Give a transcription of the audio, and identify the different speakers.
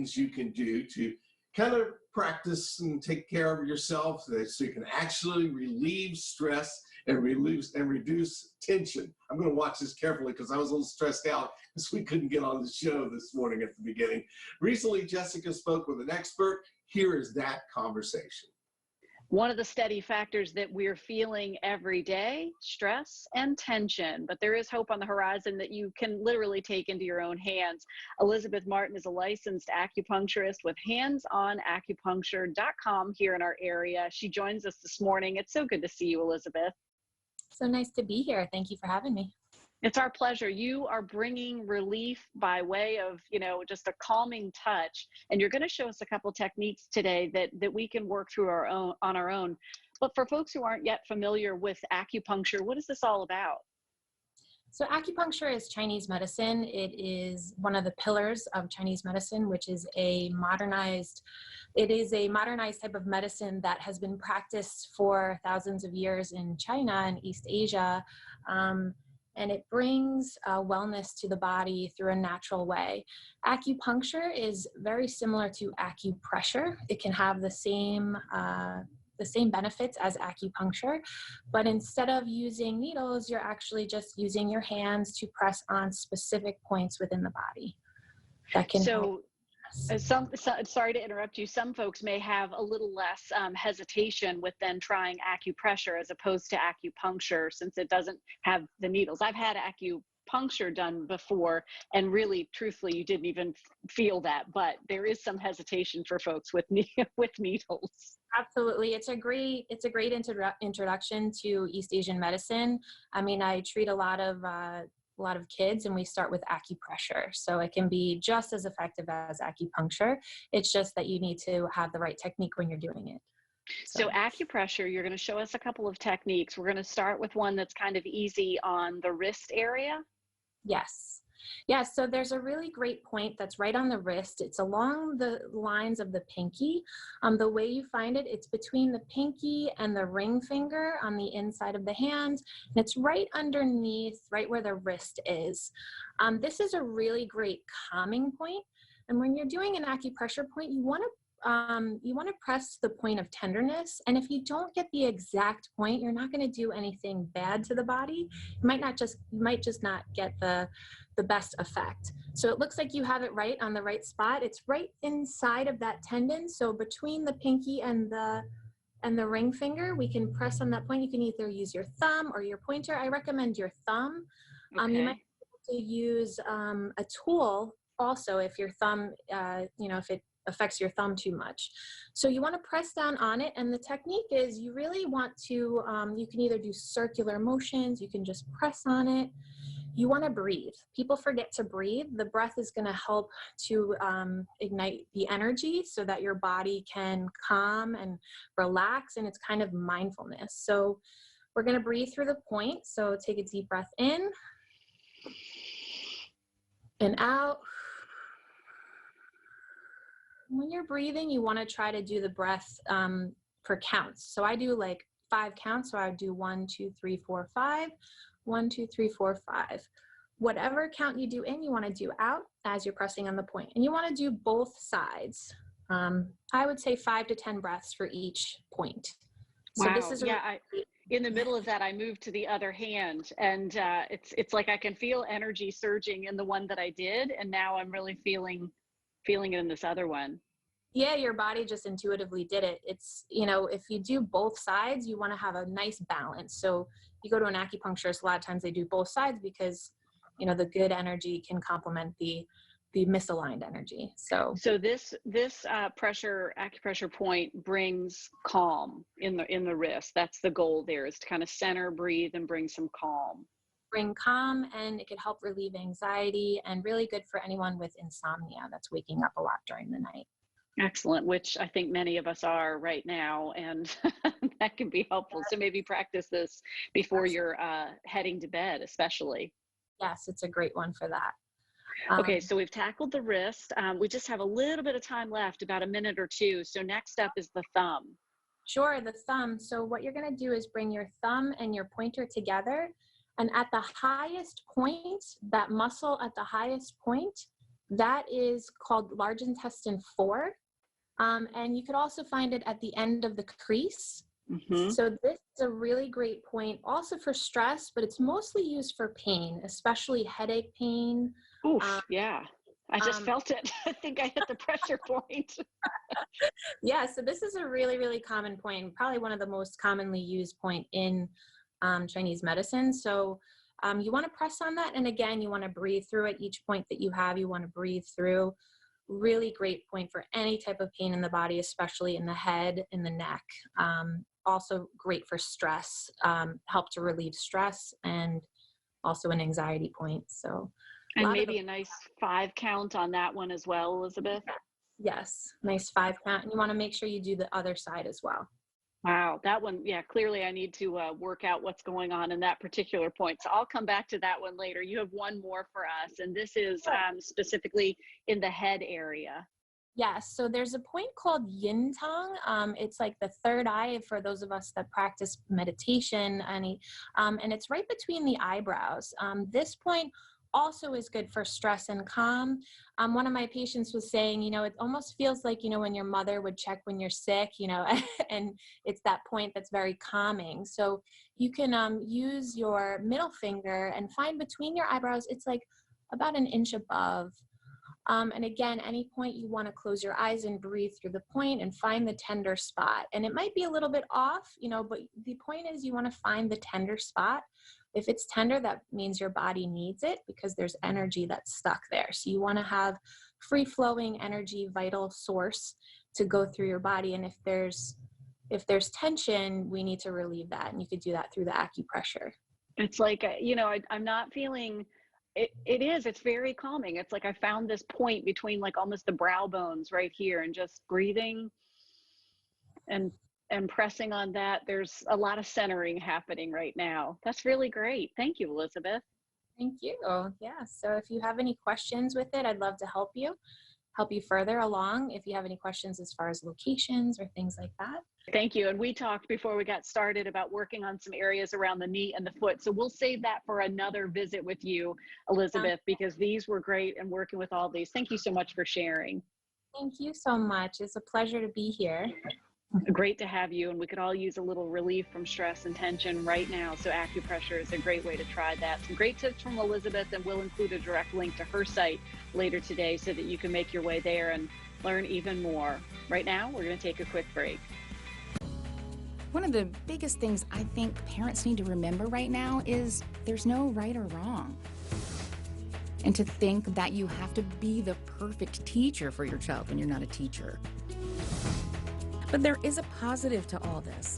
Speaker 1: things you can do to kind of practice and take care of yourself so you can actually relieve stress and reduce tension. I'm going to watch this carefully because I was a little stressed out because we couldn't get on the show this morning at the beginning. Recently, Jessica spoke with an expert. Here is that conversation.
Speaker 2: One of the steady factors that we're feeling every day, stress and tension, but there is hope on the horizon that you can literally take into your own hands. Elizabeth Martin is a licensed acupuncturist with handsonacupuncture.com here in our area. She joins us this morning. It's so good to see you, Elizabeth.
Speaker 3: So nice to be here. Thank you for having me.
Speaker 2: It's our pleasure. You are bringing relief by way of, just a calming touch. And you're going to show us a couple techniques today that we can work through on our own. But for folks who aren't yet familiar with acupuncture, what is this all about?
Speaker 3: So acupuncture is Chinese medicine. It is one of the pillars of Chinese medicine, which is a modernized type of medicine that has been practiced for thousands of years in China and East Asia. And it brings wellness to the body through a natural way. Acupuncture is very similar to acupressure. It can have the same benefits as acupuncture, but instead of using needles, you're actually just using your hands to press on specific points within the body. That can help.
Speaker 2: Sorry to interrupt you. Some folks may have a little less hesitation with then trying acupressure as opposed to acupuncture, since it doesn't have the needles. I've had acupuncture done before, and really, truthfully, you didn't even feel that, but there is some hesitation for folks with needles.
Speaker 3: Absolutely. It's a great introduction to East Asian medicine. I mean, I treat a lot of kids, and we start with acupressure. So it can be just as effective as acupuncture. It's just that you need to have the right technique when you're doing it.
Speaker 2: So acupressure, you're going to show us a couple of techniques. We're going to start with one that's kind of easy on the wrist area.
Speaker 3: Yes. Yes, so there's a really great point that's right on the wrist. It's along the lines of the pinky. The way you find it, it's between the pinky and the ring finger on the inside of the hand. And it's right underneath, right where the wrist is. This is a really great calming point. And when you're doing an acupressure point, you want to press the point of tenderness. And if you don't get the exact point, you're not going to do anything bad to the body. You might just not get the best effect. So it looks like you have it right on the right spot. It's right inside of that tendon. So between the pinky and the ring finger, we can press on that point. You can either use your thumb or your pointer. I recommend your thumb.
Speaker 2: Okay.
Speaker 3: You might be able to use a tool also if your thumb, if it affects your thumb too much. So you want to press down on it, and the technique is you really want to, you can either do circular motions, you can just press on it. You want to breathe. People forget to breathe. The breath is going to help to ignite the energy so that your body can calm and relax, and it's kind of mindfulness. So we're going to breathe through the point. So take a deep breath in and out. When you're breathing, you want to try to do the breath for counts. So I do like 5 counts. So I would do 1, 2, 3, 4, 5. 1, 2, 3, 4, 5. Whatever count you do in, you want to do out as you're pressing on the point. And you want to do both sides. I would say 5 to 10 breaths for each point. So
Speaker 2: wow.
Speaker 3: This is
Speaker 2: in the middle of that, I moved to the other hand, and it's like I can feel energy surging in the one that I did, and now I'm really feeling it in this other one.
Speaker 3: Yeah, your body just intuitively did it. It's, if you do both sides, you want to have a nice balance. So you go to an acupuncturist, a lot of times they do both sides because, the good energy can complement the misaligned energy. So
Speaker 2: this acupressure point brings calm in the wrist. That's the goal there, is to kind of center, breathe, and bring some calm.
Speaker 3: Bring calm, and it could help relieve anxiety, and really good for anyone with insomnia that's waking up a lot during the night.
Speaker 2: Excellent, which I think many of us are right now, and that can be helpful. So maybe practice this before you're heading to bed, especially.
Speaker 3: Yes, it's a great one for that.
Speaker 2: Okay, so we've tackled the wrist. We just have a little bit of time left, about a minute or two. So next up is the thumb.
Speaker 3: Sure, the thumb. So what you're going to do is bring your thumb and your pointer together. And at the highest point, that muscle at the highest point, That is called large intestine 4. And you could also find it at the end of the crease.
Speaker 2: Mm-hmm.
Speaker 3: So this is a really great point also for stress, but it's mostly used for pain, especially headache pain.
Speaker 2: Oof, yeah. I just
Speaker 3: um,
Speaker 2: felt it. I think I hit the pressure point.
Speaker 3: Yeah, so this is a really, really common point, probably one of the most commonly used point in Chinese medicine. So you want to press on that. And again, you want to breathe through it. Each point that you have, you want to breathe through. Really great point for any type of pain in the body, especially in the head, in the neck. Also great for stress, help to relieve stress, and also an anxiety point. So
Speaker 2: And maybe a nice 5 count on that one as well, Elizabeth.
Speaker 3: Yes, nice 5 count. And you want to make sure you do the other side as well.
Speaker 2: Wow, that one, yeah, clearly I need to work out what's going on in that particular point. So I'll come back to that one later. You have one more for us, and this is specifically in the head area.
Speaker 3: Yes, so there's a point called yin tongue. It's like the third eye for those of us that practice meditation, and it's right between the eyebrows. This point also is good for stress and calm. One of my patients was saying, it almost feels like, when your mother would check when you're sick, and it's that point that's very calming. So you can use your middle finger and find between your eyebrows, it's like about an inch above. And again, any point you want to close your eyes and breathe through the point and find the tender spot. And it might be a little bit off, but the point is you want to find the tender spot. If it's tender, that means your body needs it because there's energy that's stuck there. So you want to have free flowing energy, vital source to go through your body. And if there's tension, we need to relieve that. And you could do that through the acupressure.
Speaker 2: It's like, I'm not feeling, it's very calming. It's like I found this point between like almost the brow bones right here, and just breathing and pressing on that. There's a lot of centering happening right now. That's really great. Thank you, Elizabeth.
Speaker 3: Thank you. Yeah. So if you have any questions with it, I'd love to help you further along. If you have any questions as far as locations or things like that.
Speaker 2: Thank you. And we talked before we got started about working on some areas around the knee and the foot. So we'll save that for another visit with you, Elizabeth, because these were great, and working with all these. Thank you so much for sharing.
Speaker 3: Thank you so much. It's a pleasure to be here.
Speaker 2: Great to have you, and we could all use a little relief from stress and tension right now. So acupressure is a great way to try that. Some great tips from Elizabeth, and we'll include a direct link to her site later today so that you can make your way there and learn even more. Right now, we're going to take a quick break.
Speaker 4: One of the biggest things I think parents need to remember right now is there's no right or wrong. And to think that you have to be the perfect teacher for your child when you're not a teacher. But there is a positive to all this.